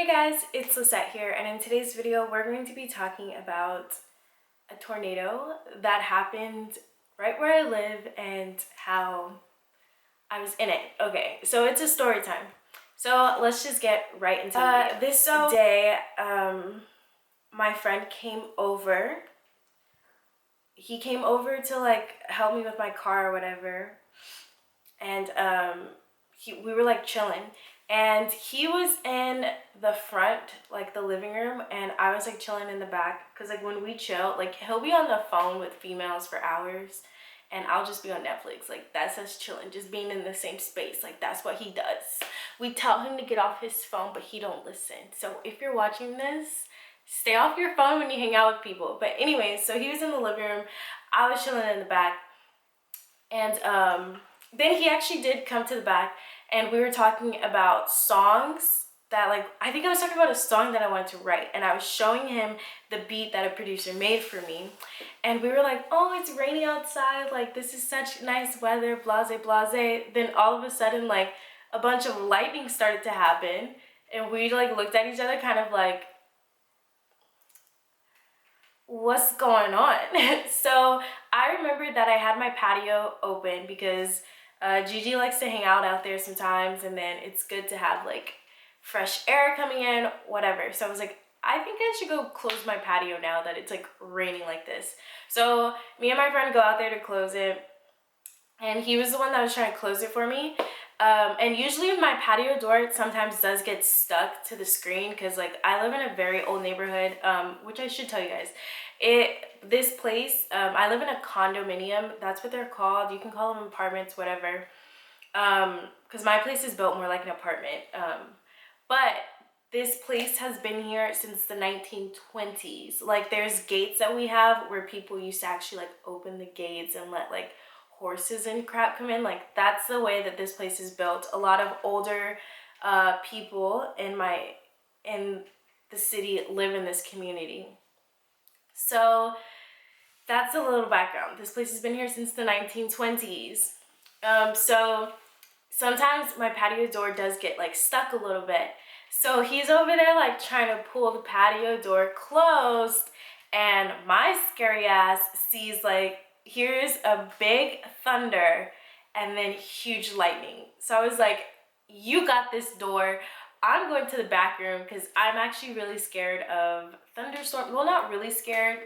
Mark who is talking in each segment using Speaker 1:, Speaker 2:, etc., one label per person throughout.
Speaker 1: Hey guys, it's Lisette here, and in today's video we're going to be talking about a tornado that happened right where I live and how I was in it. Okay, so it's a story time. So let's just get right into the video. This day, my friend came over. He came over to like help me with my car or whatever, and we were like chilling. And he was in the front, like the living room, and I was like chilling in the back. Cause like when we chill, like he'll be on the phone with females for hours, and I'll just be on Netflix. Like that's us chilling, just being in the same space. Like that's what he does. We tell him to get off his phone, but he don't listen. So if you're watching this, stay off your phone when you hang out with people. But anyway, so he was in the living room, I was chilling in the back, and then he actually did come to the back, and we were talking about songs that, like, I think I was talking about a song that I wanted to write, and I was showing him the beat that a producer made for me, and we were like, oh, it's raining outside, like, this is such nice weather, blase, blase. Then all of a sudden, like, a bunch of lightning started to happen, and we, like, looked at each other kind of like, what's going on? So I remembered that I had my patio open because Gigi likes to hang out there sometimes, and then it's good to have like fresh air coming in, whatever. So I was like, I think I should go close my patio now that it's like raining like this. So me and my friend go out there to close it, and he was the one that was trying to close it for me. And usually my patio door it sometimes does get stuck to the screen because like I live in a very old neighborhood, which I should tell you guys. This place, I live in a condominium. That's what they're called. You can call them apartments, whatever. Because my place is built more like an apartment. But this place has been here since the 1920s. Like there's gates that we have where people used to actually like open the gates and let like horses and crap come in. Like that's the way that this place is built. A lot of older people in the city live in this community. So that's a little background. This place has been here since the 1920s. So sometimes my patio door does get like stuck a little bit. So he's over there like trying to pull the patio door closed, and my scary ass sees like, here's a big thunder and then huge lightning. So I was like, you got this door. I'm going to the back room because I'm actually really scared of thunderstorms. Well, not really scared.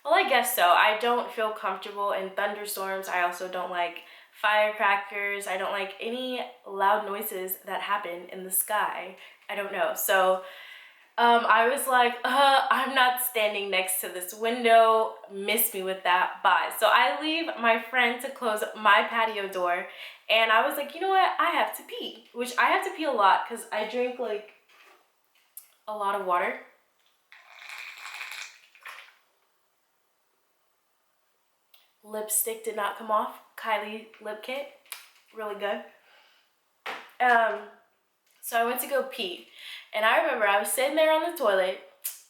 Speaker 1: Well, I guess so. I don't feel comfortable in thunderstorms. I also don't like firecrackers. I don't like any loud noises that happen in the sky. I don't know. So I was like, I'm not standing next to this window. Miss me with that. Bye. So I leave my friend to close my patio door, and I was like, you know what? I have to pee, which I have to pee a lot because I drink like a lot of water. Lipstick did not come off. Kylie lip kit, really good. So I went to go pee, and I remember I was sitting there on the toilet.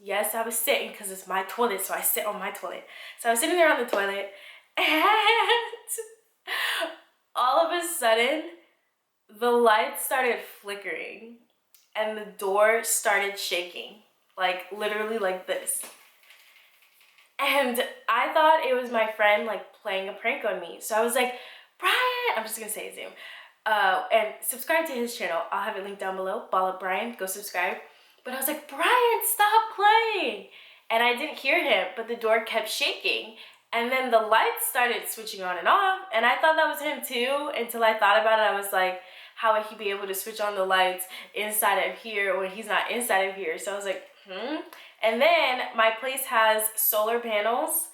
Speaker 1: Yes, I was sitting because it's my toilet, so I sit on my toilet. So I was sitting there on the toilet, and all of a sudden, the lights started flickering, and the door started shaking, like literally like this. And I thought it was my friend like playing a prank on me. So I was like, Brian, I'm just gonna say his name. And subscribe to his channel. I'll have it linked down below. Ball Up Brian, go subscribe. But I was like, Brian, stop playing. And I didn't hear him, but the door kept shaking. And then the lights started switching on and off. And I thought that was him too, until I thought about it. I was like, how would he be able to switch on the lights inside of here when he's not inside of here? So I was like, And then my place has solar panels.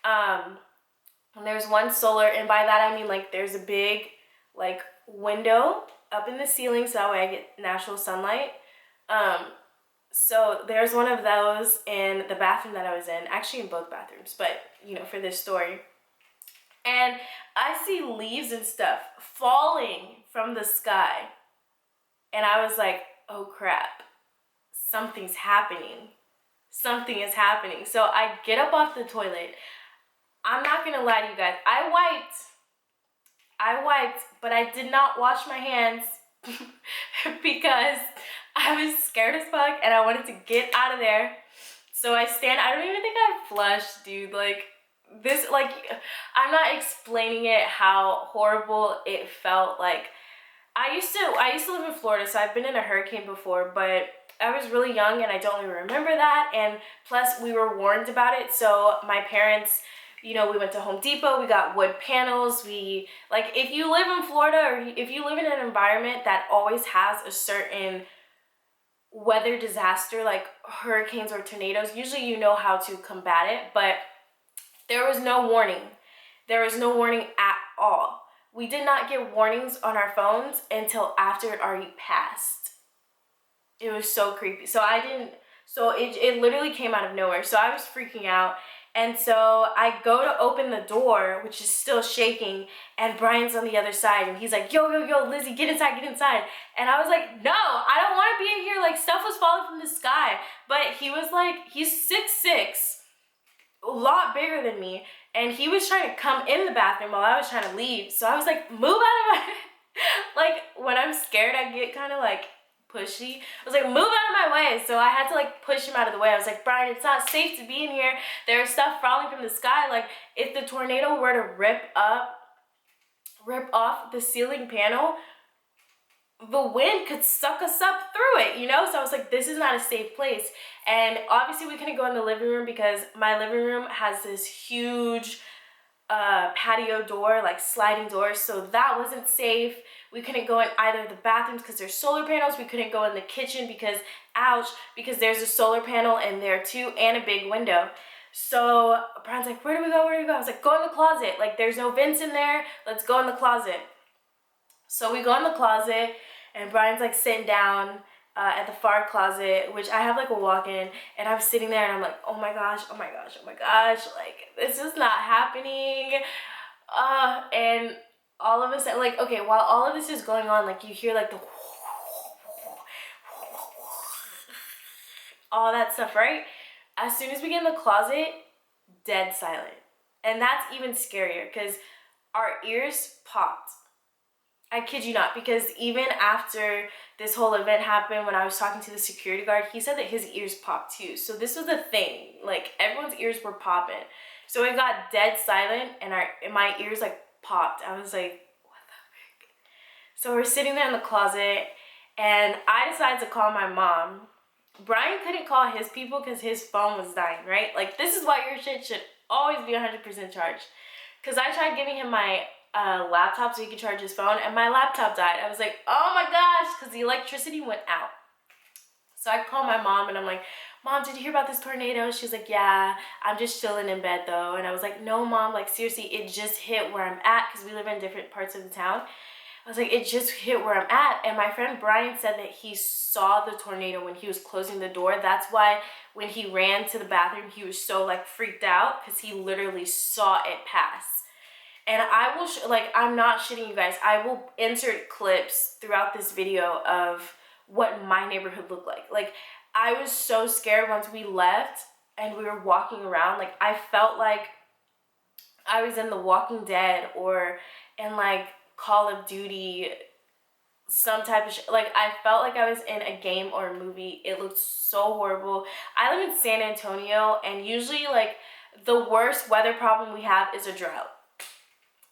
Speaker 1: And there's one solar, and by that I mean like there's a big like window up in the ceiling, so that way I get natural sunlight. So there's one of those in the bathroom that I was in, actually in both bathrooms, but you know, for this story. And I see leaves and stuff falling from the sky, and I was like, oh crap, something's happening. Something is happening. So I get up off the toilet. I'm not gonna lie to you guys. I wiped, but I did not wash my hands because I was scared as fuck and I wanted to get out of there. So I don't even think I flushed, dude. Like, this, like, I'm not explaining it how horrible it felt. Like, I used to live in Florida, so I've been in a hurricane before, but I was really young and I don't even remember that. And plus, we were warned about it. So my parents, we went to Home Depot, we got wood panels. Like, if you live in Florida or if you live in an environment that always has a certain weather disaster, like hurricanes or tornadoes, usually you know how to combat it, but there was no warning. There was no warning at all. We did not get warnings on our phones until after it already passed. It was so creepy. So it literally came out of nowhere. So I was freaking out. And so I go to open the door, which is still shaking, and Brian's on the other side, and he's like, yo, Lizzie, get inside. And I was like, no, I don't want to be in here. Like, stuff was falling from the sky. But he was like, he's 6'6", a lot bigger than me, and he was trying to come in the bathroom while I was trying to leave. So I was like, move out of my like, when I'm scared, I get kind of like pushy. I was like, move out of my way. So I had to like push him out of the way. I was like, Brian, it's not safe to be in here. There's stuff falling from the sky. Like, if the tornado were to rip off the ceiling panel, the wind could suck us up through it, So I was like, this is not a safe place. And obviously we couldn't go in the living room because my living room has this huge patio door, like sliding door. So that wasn't safe. We couldn't go in either of the bathrooms because there's solar panels. We couldn't go in the kitchen because there's a solar panel in there too and a big window. So Brian's like, where do we go? I was like, go in the closet. Like, there's no vents in there. Let's go in the closet. So we go in the closet, and Brian's like sitting down at the far closet, which I have like a walk-in, and I'm sitting there and I'm like, oh my gosh, like, this is not happening. And all of a sudden, like, okay, while all of this is going on, like, you hear like the all that stuff, right? As soon as we get in the closet, dead silent. And that's even scarier because our ears popped. I kid you not, because even after this whole event happened, when I was talking to the security guard, he said that his ears popped too. So this was a thing. Like, everyone's ears were popping. So it got dead silent, and my ears like popped. I was like, what the frick? So we're sitting there in the closet, and I decided to call my mom. Brian couldn't call his people because his phone was dying, right? Like, this is why your shit should always be 100% charged. Because I tried giving him my laptop so he could charge his phone, and my laptop died. I was like, oh my gosh, because the electricity went out. So I called my mom, and I'm like, Mom, did you hear about this tornado? She's like, yeah, I'm just chilling in bed though. And I was like, no, Mom, like, seriously, it just hit where I'm at, because we live in different parts of the town. I was like, it just hit where I'm at. And my friend Brian said that he saw the tornado when he was closing the door. That's why when he ran to the bathroom, he was so like freaked out, because he literally saw it pass. And I will, I'm not shitting you guys, I will insert clips throughout this video of what my neighborhood looked like. Like, I was so scared once we left and we were walking around. Like, I felt like I was in The Walking Dead or in like Call of Duty, some type of like, I felt like I was in a game or a movie. It looked so horrible. I live in San Antonio, and usually like the worst weather problem we have is a drought.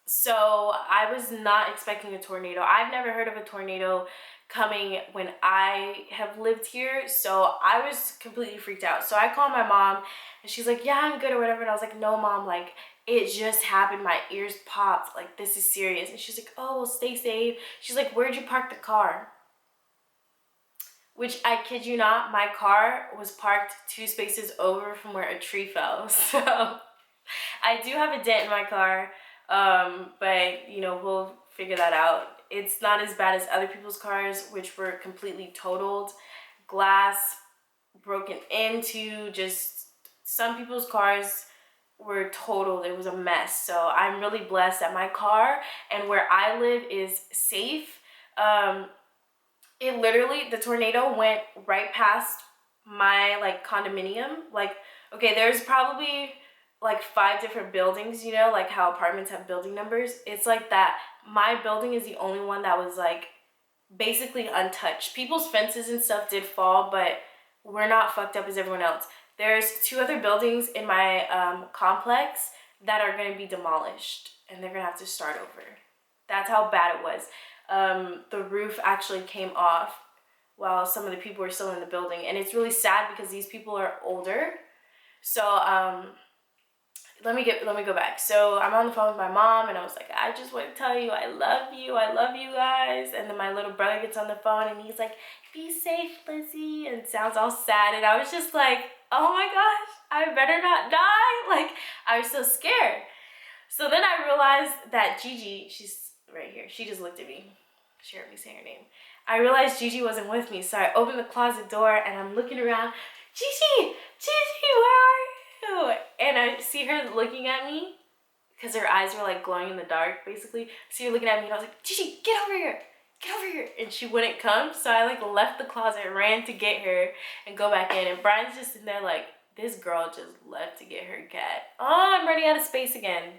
Speaker 1: So I was not expecting a tornado. I've never heard of a tornado coming when I have lived here, so I was completely freaked out. So I called my mom, and she's like, yeah, I'm good or whatever. And I was like, no, Mom, like, it just happened. My ears popped. Like, this is serious. And she's like, oh, well, stay safe. She's like, where'd you park the car? Which, I kid you not, my car was parked 2 spaces over from where a tree fell. So I do have a dent in my car. But we'll figure that out. It's not as bad as other people's cars, which were completely totaled, glass broken into. Just some people's cars were totaled. It was a mess. So I'm really blessed that my car and where I live is safe. It literally, the tornado went right past my like condominium. Like, okay, there's probably like 5 different buildings, like how apartments have building numbers. It's like that. My building is the only one that was like basically untouched. People's fences and stuff did fall, but we're not fucked up as everyone else. There's 2 other buildings in my complex that are going to be demolished, and they're going to have to start over. That's how bad it was. The roof actually came off while some of the people were still in the building, and it's really sad because these people are older. So let me go back. So I'm on the phone with my mom, and I was like, I just want to tell you I love you guys. And then my little brother gets on the phone, and he's like, be safe, Lizzie, and sounds all sad. And I was just like, oh my gosh, I better not die. Like, I was so scared. So then I realized that Gigi, she's right here, she just looked at me. She heard me say her name. I realized Gigi wasn't with me, so I opened the closet door and I'm looking around. Gigi, where are you? And I see her looking at me because her eyes were like glowing in the dark, basically. I see her looking at me and I was like, Gigi, get over here. And she wouldn't come, so I like left the closet, ran to get her and go back in. And Brian's just in there like, this girl just left to get her cat. Oh, I'm running out of space again.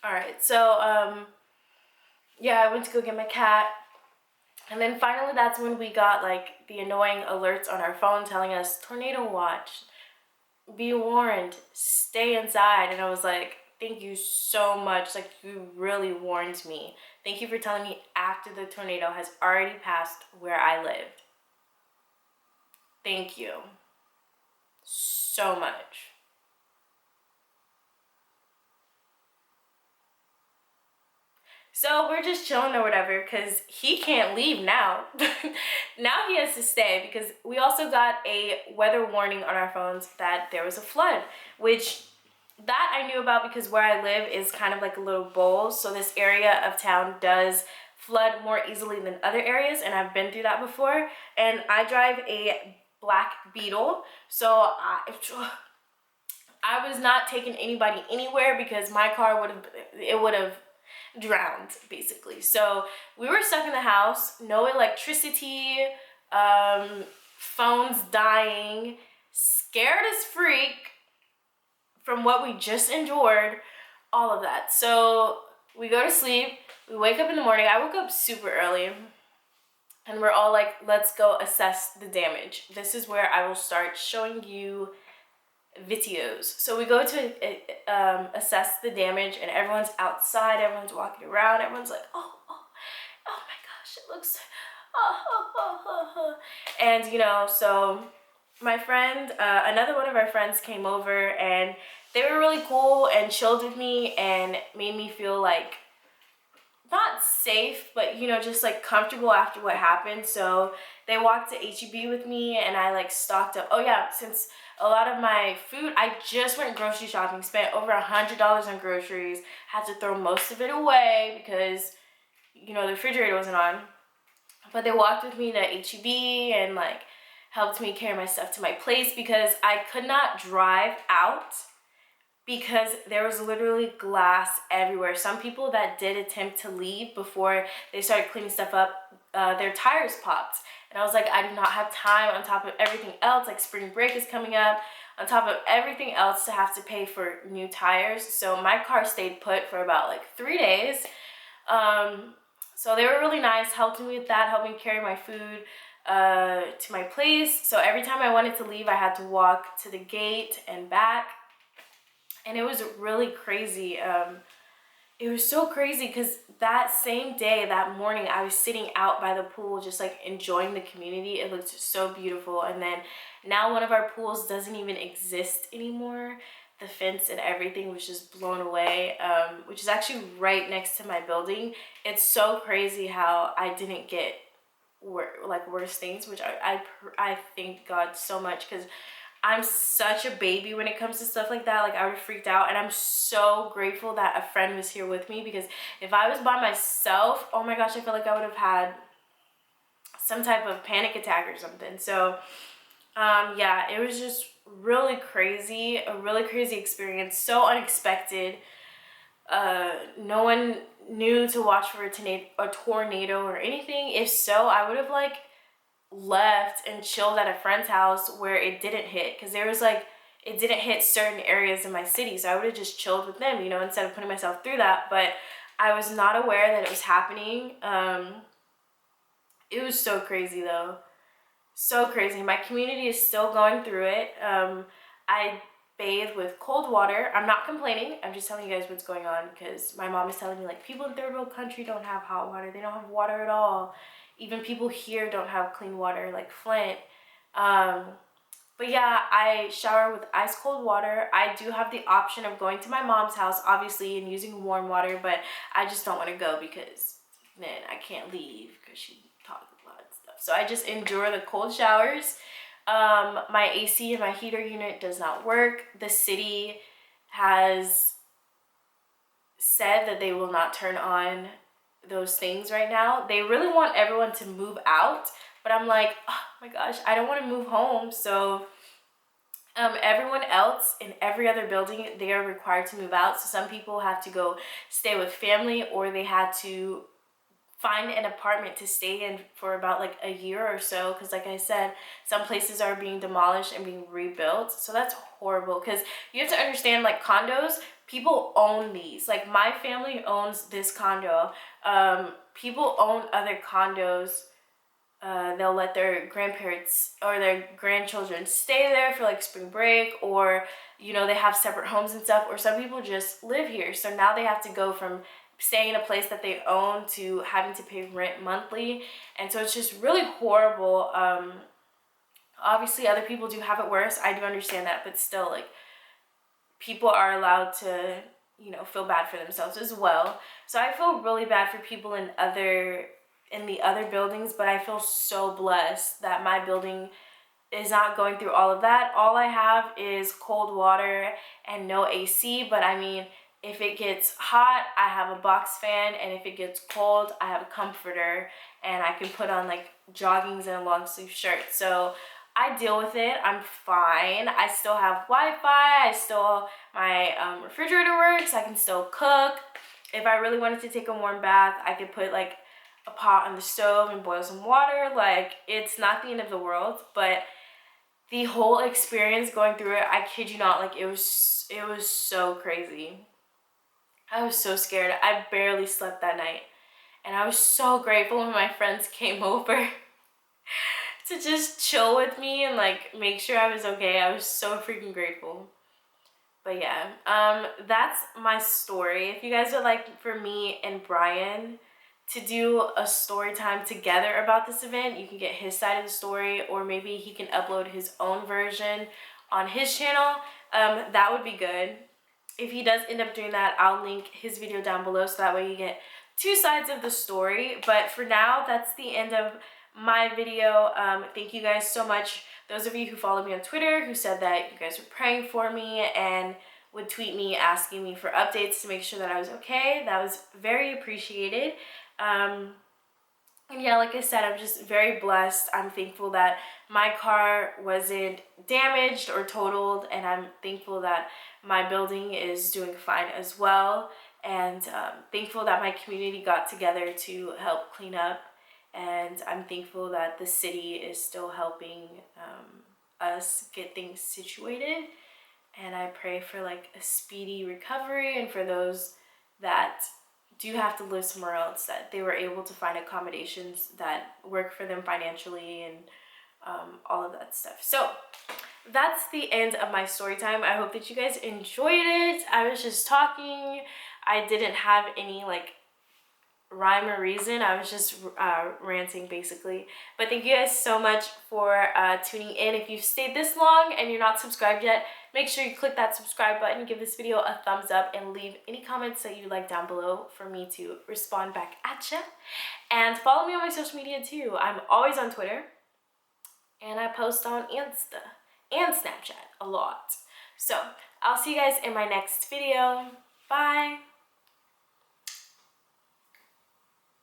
Speaker 1: All right, so yeah, I went to go get my cat. And then finally, that's when we got like the annoying alerts on our phone telling us, tornado watch, be warned, stay inside. And I was like, thank you so much. Like, you really warned me. Thank you for telling me after the tornado has already passed where I lived. Thank you so much. So we're just chilling or whatever because he can't leave now. Now he has to stay because we also got a weather warning on our phones that there was a flood, which that I knew about because where I live is kind of like a little bowl. So this area of town does flood more easily than other areas, and I've been through that before. And I drive a black Beetle, so I was not taking anybody anywhere because my car would have drowned basically. So we were stuck in the house, no electricity, phones dying, scared as freak from what we just endured, all of that. So we go to sleep, we wake up in the morning. I woke up super early and we're all like, let's go assess the damage. This is where I will start showing you videos. So we go to assess the damage, and everyone's outside, everyone's walking around, everyone's like, oh my gosh, it looks, and you know, so my friend, another one of our friends came over, and they were really cool and chilled with me and made me feel like not safe, but you know, just like comfortable after what happened. So they walked to HEB with me, and I like stocked up. Oh yeah, since a lot of my food, I just went grocery shopping, spent over $100 on groceries, had to throw most of it away because, you know, the refrigerator wasn't on. But they walked with me to HEB and like helped me carry my stuff to my place because I could not drive out because there was literally glass everywhere. Some people that did attempt to leave before they started cleaning stuff up, their tires popped. And I was like, I do not have time on top of everything else, like spring break is coming up, on top of everything else to have to pay for new tires. So my car stayed put for about like 3 days. So they were really nice, helped me with that, helped me carry my food to my place. So every time I wanted to leave, I had to walk to the gate and back. And it was really crazy. It was so crazy because that same day, that morning, I was sitting out by the pool just like enjoying the community. It looked so beautiful. And then now one of our pools doesn't even exist anymore. The fence and everything was just blown away, which is actually right next to my building. It's so crazy how I didn't get worse things, which I thank God so much because I'm such a baby when it comes to stuff like that. Like, I would have freaked out, and I'm so grateful that a friend was here with me because if I was by myself, oh my gosh, I feel like I would have had some type of panic attack or something. So, yeah, it was just really crazy, a really crazy experience, so unexpected. No one knew to watch for a tornado or anything. If so, I would have like left and chilled at a friend's house where it didn't hit, because there was like, it didn't hit certain areas in my city, so I would have just chilled with them, you know, instead of putting myself through that. But I was not aware that it was happening. It was so crazy though. So crazy. My community is still going through it. I bathe with cold water. I'm not complaining. I'm just telling you guys what's going on because my mom is telling me like people in third world country don't have hot water. They don't have water at all. Even people here don't have clean water like Flint. But yeah, I shower with ice cold water. I do have the option of going to my mom's house, obviously, and using warm water, but I just don't want to go because then I can't leave because she talks a lot of stuff. So I just endure the cold showers. My AC and my heater unit does not work. The city has said that they will not turn on those things right now. They really want everyone to move out, but I'm like, oh my gosh, I don't want to move home. So everyone else in every other building, they are required to move out. So some people have to go stay with family, or they had to find an apartment to stay in for about like a year or so, because like I said, some places are being demolished and being rebuilt. So that's horrible, because you have to understand, like condos, people own these. Like my family owns this condo. People own other condos. They'll let their grandparents or their grandchildren stay there for like spring break, or you know, they have separate homes and stuff, or some people just live here. So now they have to go from staying in a place that they own to having to pay rent monthly, and so it's just really horrible. Obviously other people do have it worse, I do understand that, but still, like, people are allowed to, you know, feel bad for themselves as well. So I feel really bad for people in the other buildings, but I feel so blessed that my building is not going through all of that. All I have is cold water and no AC, but I mean, if it gets hot, I have a box fan, and if it gets cold, I have a comforter, and I can put on like joggings and a long sleeve shirt. So I deal with it. I'm fine. I still have Wi-Fi. My refrigerator works. I can still cook. If I really wanted to take a warm bath, I could put like a pot on the stove and boil some water. Like, it's not the end of the world, but the whole experience going through it, I kid you not, like it was so crazy. I was so scared. I barely slept that night. And I was so grateful when my friends came over to just chill with me and like make sure I was okay. I was so freaking grateful. But yeah, that's my story. If you guys would like for me and Brian to do a story time together about this event, you can get his side of the story, or maybe he can upload his own version on his channel. That would be good. If he does end up doing that, I'll link his video down below, so that way you get two sides of the story. But for now, that's the end of my video. Thank you guys so much. Those of you who follow me on Twitter, who said that you guys were praying for me and would tweet me asking me for updates to make sure that I was okay, that was very appreciated. And yeah, like I said, I'm just very blessed. I'm thankful that my car wasn't damaged or totaled, and I'm thankful that my building is doing fine as well, and thankful that my community got together to help clean up, and I'm thankful that the city is still helping us get things situated, and I pray for like a speedy recovery, and for those that do have to live somewhere else, that they were able to find accommodations that work for them financially, and all of that stuff. So that's the end of my story time. I hope that you guys enjoyed it. I was just talking. I didn't have any like rhyme or reason. I was just ranting basically. But thank you guys so much for tuning in. If you've stayed this long and you're not subscribed yet, make sure you click that subscribe button, give this video a thumbs up, and leave any comments that you like down below for me to respond back at you. And follow me on my social media too. I'm always on Twitter, and I post on Insta and Snapchat a lot. So I'll see you guys in my next video. Bye.